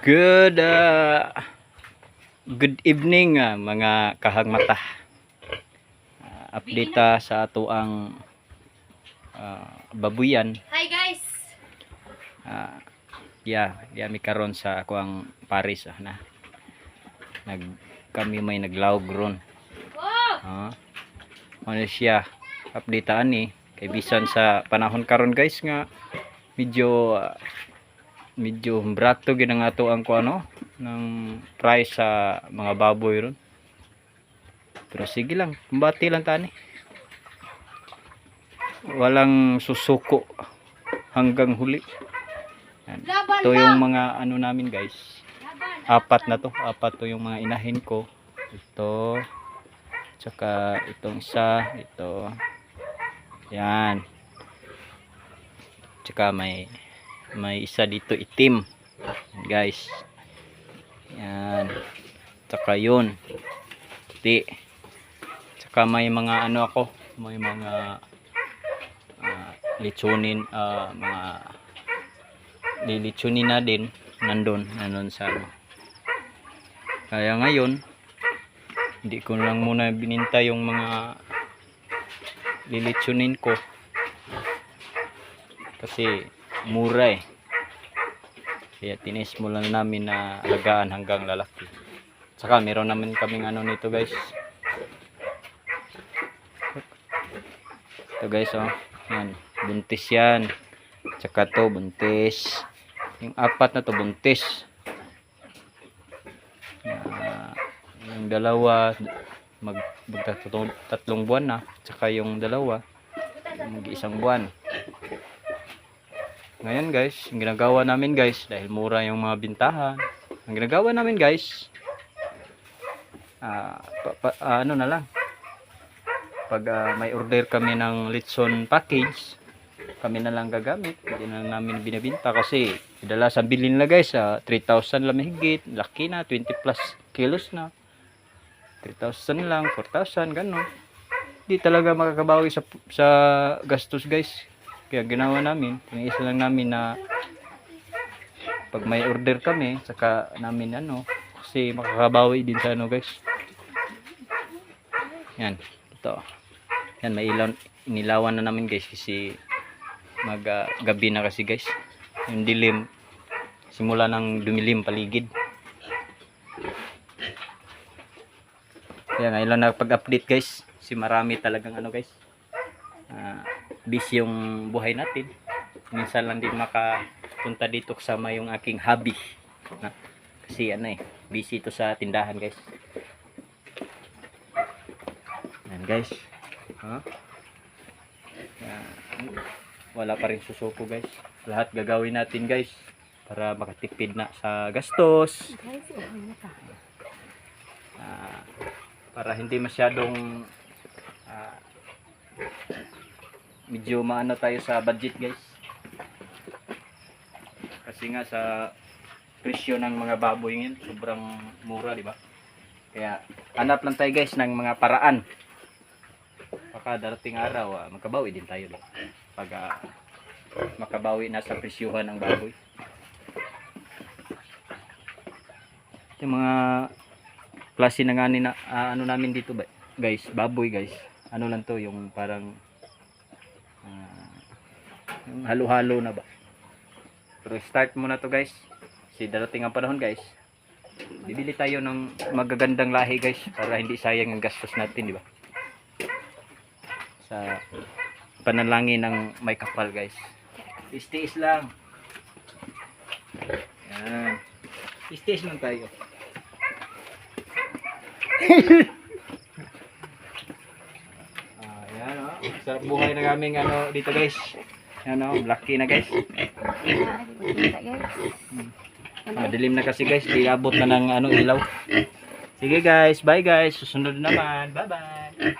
Good good evening mga kahagmata. Update sa ato ang babuyan. Hi guys. Mi karon sa ako ang Paris na. Kami may naglawg ron. Ano siya updatean ni kay bisan sa panahon karon guys nga medyo brato gid ang ato ang kuano ng price sa mga baboy ron. Pero sige lang, kumbati lang tani. Walang susuko hanggang huli. Ito yung mga ano namin guys. Apat to yung mga inahin ko. Ito. Tsaka itong isa, ito. Yan. Tsaka may isa dito itim. Guys. Yan. Tsaka yun. Puti. Tsaka may mga ano ako, may mga litsunin, mga lilitsunin na din nandun sa ano. Kaya ngayon hindi ko lang muna bininta yung mga lilitsunin ko kasi mura kaya tinis mo lang namin na alagaan hanggang lalaki. Saka meron naman kaming ano nito guys. Ito guys yan, buntis yan. Tsaka to buntis. Yung apat na to buntis. Yung dalawa tatlong buwan na. Tsaka yung dalawa mag-isang buwan. Ngayon guys, ang ginagawa namin guys, dahil mura yung mga bintahan, ang ginagawa namin guys, ano na lang, pag may order kami ng litson package, kami na lang gagamit, hindi na namin binibinta kasi kadalasan bilhin na guys, 3,000 lang mahigit, laki na, 20 plus kilos na, 3,000 lang, 4,000, gano'n. Hindi talaga makakabawi sa gastos guys. Kaya ginawa namin, tinisa lang namin na pag may order kami, saka namin ano, kasi makakabawi din sa ano guys. Yan, ito. Yan, may inilawan na namin guys kasi gabi na kasi guys. Yung dilim, simula ng dumilim paligid. Kaya ngayon lang nakapag-update guys, kasi marami talagang ano guys. Busy yung buhay natin. Minsan lang din makapunta dito kasama yung aking hobby. Kasi ano busy ito sa tindahan guys. Yan guys. Wala pa rin susuko guys. Lahat gagawin natin guys para makatipid na sa gastos. Para hindi masyadong medyo maano tayo sa budget guys. Kasi nga sa presyo ng mga baboy ngayon sobrang mura, di ba? Kaya hanap lang tayo guys ng mga paraan. Baka darating araw magkabawi din tayo pag makabawi na sa presyuhan ng baboy. Yung mga klase na nga ano namin dito guys, baboy guys. Ano lang to, yung parang halo-halo na ba. Pero start muna to guys. Kasi darating ang panahon guys. Bibili tayo ng magagandang lahi guys para hindi sayang ang gastos natin, di ba? Sa panalangin ng may kapal guys. Istiis lang. Yan. Istiis lang tayo. Ayan sarap buhay na kaming ano dito guys. Yan lucky na guys. Dilim na kasi guys, di abot na ng ilaw. Sige guys, bye guys. Susunod naman. Bye bye.